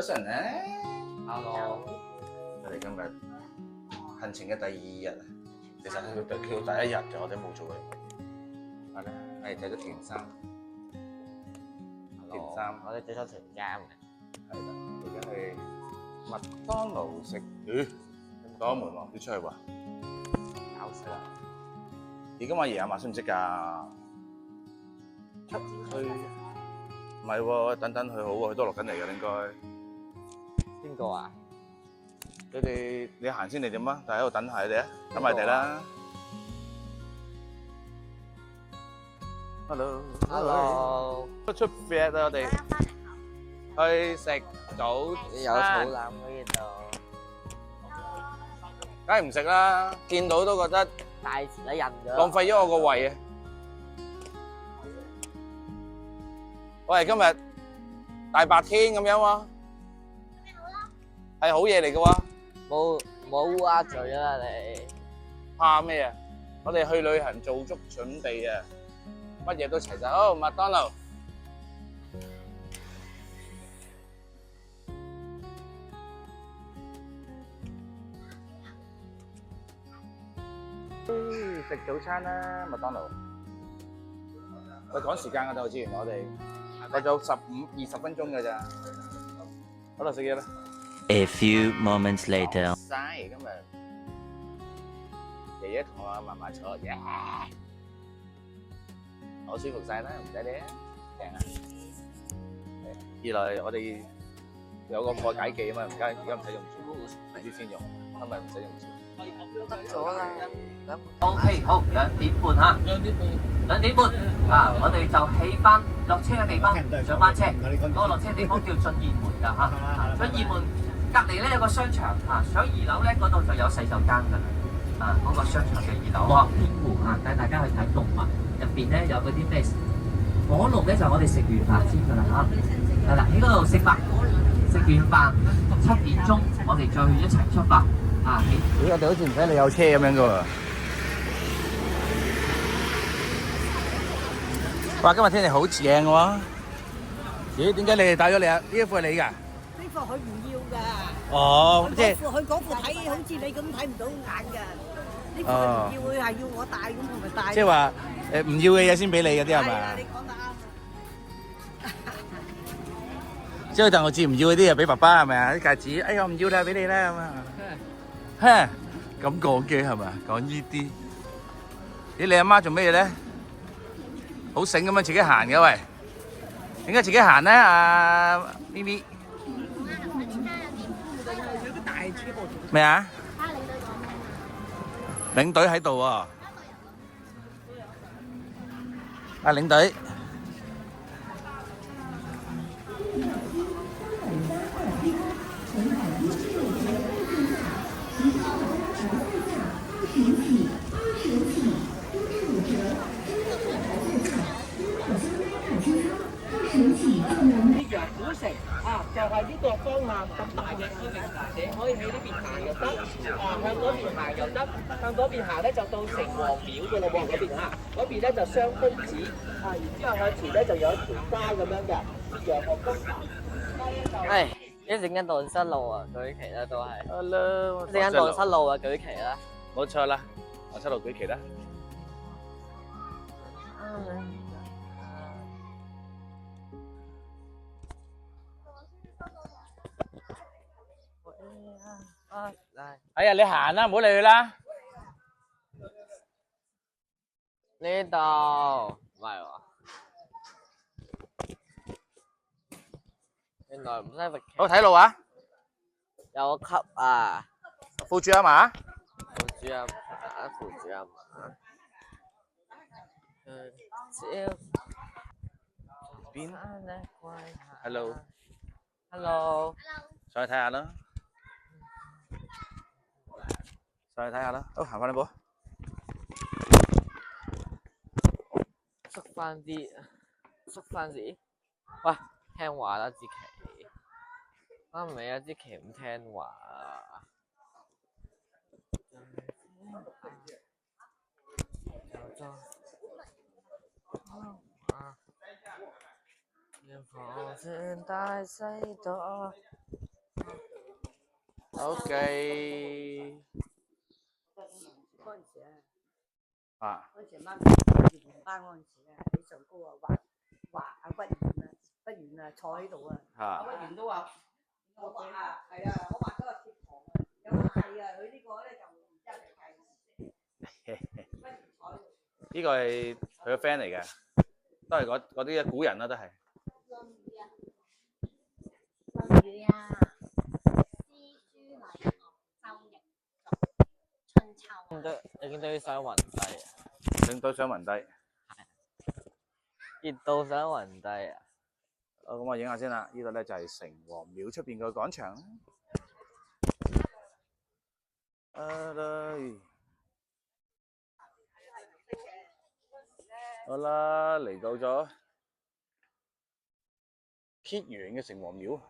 晨咧 ，Hello，我哋今日行程嘅第2日，其實去到第1日就我哋冇做嘅。係咧，係睇咗田三，田三，我哋睇咗田監嘅。係啦，而家去麥當勞食。咦？鎖門喎，要出去喎。搞笑啊！而家阿爺阿嫲識唔識㗎？出去。唔係喎，等等佢好喎，佢都落緊嚟嘅應該。邊個啊？你行先定點啊？但係喺度等下你哋啊，等埋哋啦。Hello。出發啦！我哋去食早餐。有草腩喺呢度。梗係唔食啦，見到都覺得大時都人咗。浪費咗我個胃啊！喂，今日大白天咁樣喎，係好嘢嚟嘅喎。冇烏鴉嘴啦你。怕咩啊？我哋去旅行做足準備啊，乜嘢都齊晒。好，麥當勞。食早餐啦，麥當勞。喂，趕時間㗎，就知我哋仲有15-20分鐘㗎咋。好啦，食嘢啦。A few moments later. 晒今日，爺爺同我慢慢坐，我舒服晒啦，唔使你啊，正啊。二來我哋有個破解技啊嘛，而家唔使用住，遲啲先用，今日唔使用住。得咗啦。OK， 好，2點半嚇。2點半啊！我哋就起翻落車嘅地方，上翻車。嗰個落車地方叫駿業門㗎嚇。駿業門隔離咧有個商場嚇，上2樓咧嗰度就有洗手間㗎啦。啊，嗰個商場嘅2樓。樂天湖嚇，帶大家去睇動物。入邊咧有嗰啲咩火龍咧，就我哋食完飯先㗎啦嚇。係啦，喺嗰度食飯，食完飯7點鐘，我哋再一齊出發。啊！我哋好似唔使你有車咁樣噶喎。哇！今日天氣好正喎。咦？點解你哋帶咗你啊？呢一副係你㗎？呢副佢唔要㗎。哦，即係佢嗰副睇好似你咁睇唔到眼㗎。呢副佢唔要，佢係要我帶咁，我咪帶。即係話唔要嘅嘢先俾你嗰啲係係啊，咪？你講得啱啊。即係但我知唔要嗰啲啊，俾爸爸係咪啊？啲戒指，哎呀我唔要啦，俾你啦咁啊。嚇，咁講嘅係咪？講呢啲。咦，你阿媽做咩嘢咧？好醒咁樣自己行嘅喂。點解自己行咧？阿咪咪。咩啊？領隊喺度喎。啊，領隊。啲羊古城啊，就係呢個方向咁大嘅區域，你可以喺呢邊行又得，向嗰邊行又得，向嗰邊行咧就到城隍廟嘅咯喎，嗰邊嚇，嗰邊咧就雙峰寺，然之後向前咧就有一條街咁樣嘅，羊河谷。唉，一陣間蕩失路啊，舉旗啦都係。Hello，一陣間蕩失路啊，舉旗啦。冇錯啦，我出路舉旗啦。哎呀，你行啦，唔好理佢啦。呢度唔係喎，原來唔使罰旗。好睇路啊！有級啊！副主任嘛？副主任打副主任啊！邊 ？Hello。Hello。上去睇下啦。上去睇下啦。好，行翻呢步。縮翻啲，縮翻啲。喂，聽話啦支旗。啊唔係啊，支旗唔聽話啊！房子大細多。OK。嗰陣時咧，啊，嗰陣時媽咪兒童班嗰陣時咧，喺上高啊畫阿屈原啊，屈原啊坐喺度啊，阿屈原都話我畫啊，係啊，我畫咗個鐵床啊，有個係啊，佢呢個咧就唔知係咪計。呢個係佢個 friend 嚟嘅，都係嗰啲古人啦，都係。論語啊，詩書禮樂周易族春秋。已經都想暈低啊！令到想暈低。熱到想暈低啊！咁我影下先啦。呢度咧就係城隍廟出邊個廣場。好啦，嚟到咗揭陽嘅城隍廟。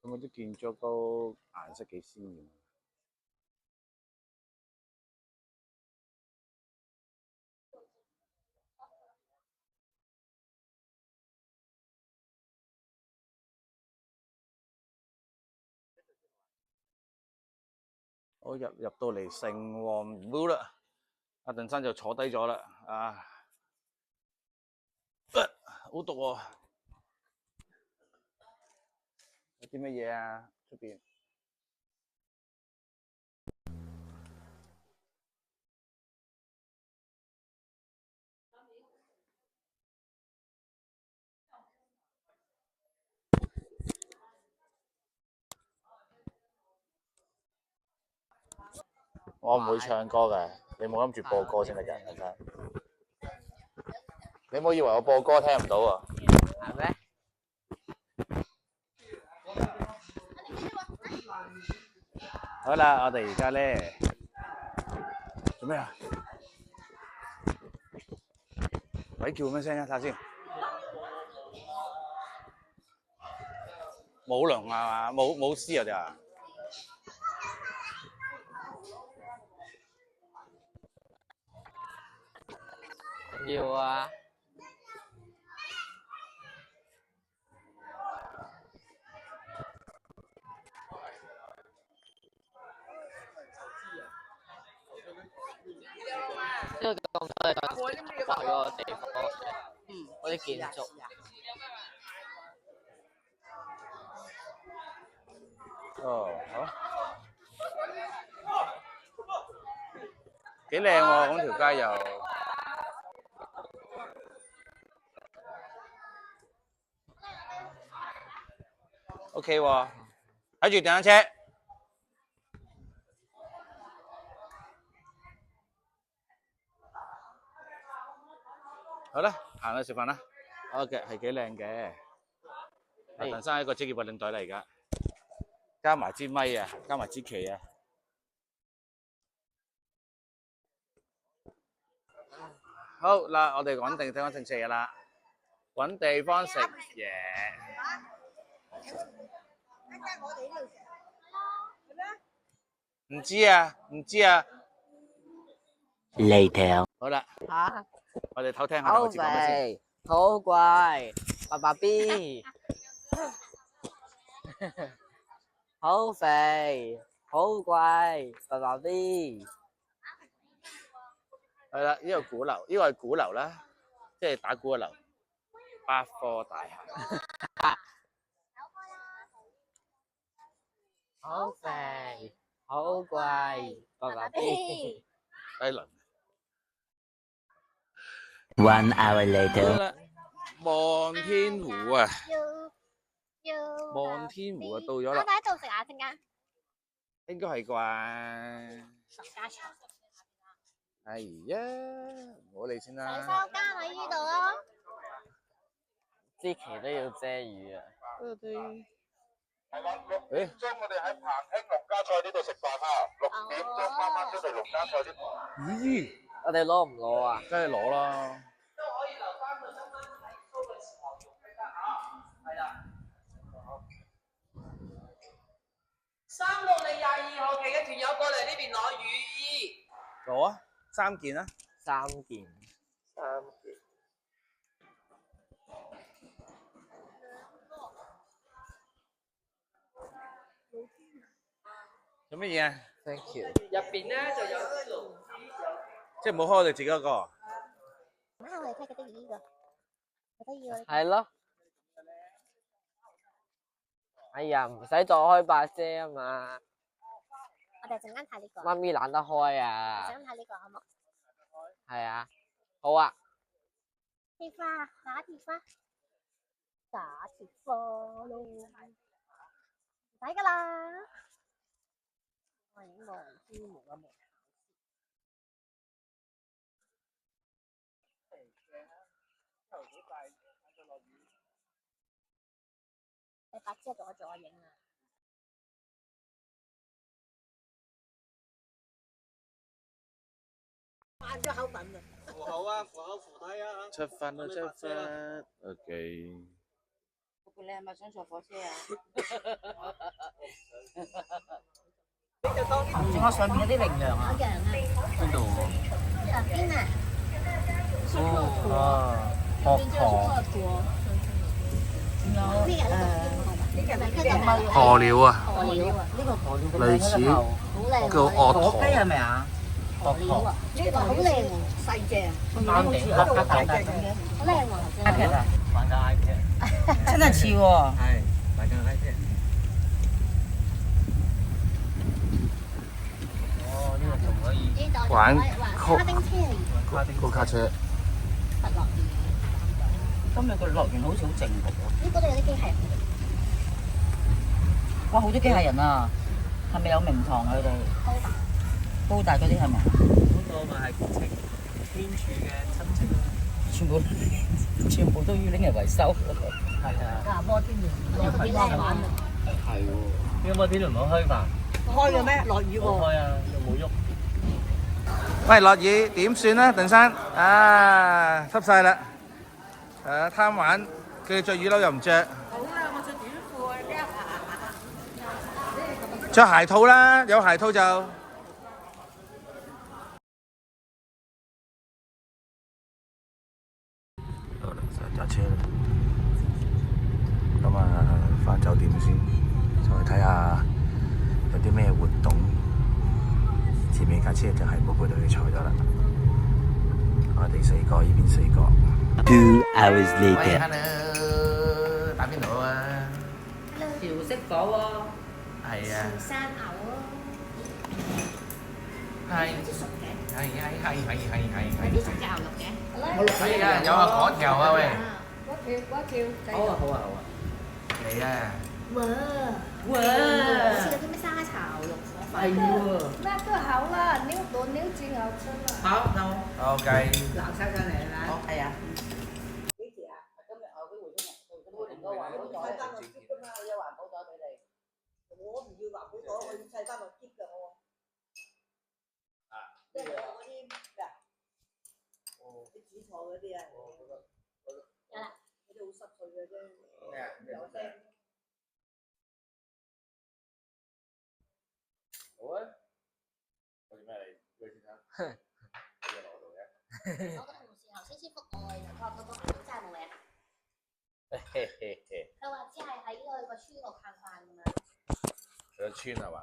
咁嗰啲建築都顏色幾鮮豔。我入到嚟城隍廟啦，阿鄧生就坐低咗啦，好毒喎！有啲乜嘢啊？出邊？我唔會唱歌嘅，你冇諗住播歌先得㗎，鄧生。你唔好以為我播歌聽唔到啊！係咩？好啦，我哋而家咧做咩啊？鬼叫咩聲啊？睇下先。冇龍啊嘛，冇絲啊哋啊！要啊！呢個咁多係嗰個地方，嗰啲建築。哦，好。幾靚喎！咁條街又OK 喎，睇住電單車。好啦，行去食飯啦。OK，係幾靚嘅。鄧生係一個職業嘅領隊嚟㗎，加埋支咪啊，加埋支旗啊。好嗱，我哋揾定地方食嘢啦，揾地方食嘢。唔知啊，唔知啊。Later. 好啦，嚇！我哋偷聽下好我知講乜先。肥，好貴，爸爸 B，好肥，好貴，爸爸 B。係啦，呢個鼓樓，呢個係鼓樓啦，即係打鼓嘅樓，百貨大廈。好肥，好貴，爸爸 B。低輪。1 hour 好 later. 啦，望天湖啊，要望天湖啊，到咗啦，喺度食下先間。應該係啩？十家場。哎呀，唔好理先啦。洗手間喺呢度咯。支旗都要遮雨啊！誒，將我哋喺彭興農家菜呢度食飯啊，6點鐘啱啱出嚟農家菜呢度。咦？我哋攞唔攞啊？梗係攞啦。都可以留翻個身份睇 show 嘅時候用得嚇，係啦。360廿2號期嘅團友過嚟呢邊攞雨衣。攞啊，3件啊。3件。3做乜嘢啊？ Thank you。入邊咧就有啲爐子，即係冇開我哋自己嗰個。啊，我哋睇佢得意呢個，好得意喎！係咯。哎呀，唔使再開把遮啊嘛。我哋陣間睇呢個。媽咪懶得開啊。陣間睇呢個好冇？係啊，好啊。鐵花，打鐵花，打鐵花咯，唔使㗎啦。我已經冇知冇啊冇。你把遮攞咗影啊！翻咗口吻啊！扶口啊，扶口扶梯啊！出發啦，出發。OK。你係咪想坐火車啊？仲有上面有啲羚羊啊！羊啊！邊度？邊啊？哦，學河鳥啊，河鳥啊！呢個河鳥類似好靚叫鱷火雞係駝。咪啊？河鳥啊！呢個好靚喎，細隻，啱地好大隻咁嘅。好靚喎頭先。iPad 啊，玩緊 iPad，真係似喎。係玩緊 iPad。哦，呢個仲可以玩卡丁車嚟，高卡車。特樂園。今日個樂園好似好靜喎。呢嗰度有啲機械人。哇，好多機械人啊！係咪有名堂啊？佢哋高大嗰啲係咪啊？嗰個咪係天柱嘅親戚咯。全部都要拎嚟維修。係啊。嗱，摩天輪幾靚玩啊！係喎。呢個摩天輪冇開吧？開嘅咩？落雨冇喎。開啊，又冇喐。喂，落雨點算啊？鄧生啊，濕晒啦。貪玩，佢着雨褸又唔着。好啦，我着短褲啊，着鞋套啦，有鞋套就。好啦，就揸車啦。咁啊，返酒店先，再睇下有啲咩活動。前面架車就係冇配隊坐咗啦。我哋四個，呢邊四個。 2 hours 喂 later. ，hello，打邊爐啊？潮式火鍋。係啊。生牛咯，係。啲熟嘅，係。啲熟嘅牛肉嘅。係啊，有啊，果條啊喂。好啊好啊好啊。嚟啊！哇！哇！好似嗰啲咩沙茶牛肉火飯。係喎。那個好了，牛筋好吃了。好，就 OK。嗱收上嚟啦。好，係啊。幾時啊？今日我會回中日，會連個環保袋，砌翻個 keep 㗎嘛，有環保袋俾你。我唔要環保袋，我要砌翻個 keep 㗎我。即係我嗰啲咩啊？啲煮菜嗰啲啊。有啦。嗰啲好濕碎嘅啫。咩啊？有聲。好啊。我做咩嚟？喂先生。有嘢攞到嘅。我個同事頭先先覆我嘅，佢話佢個朋友真係冇嘢。佢話只係喺呢個村度探飯咁樣。佢個村係嘛？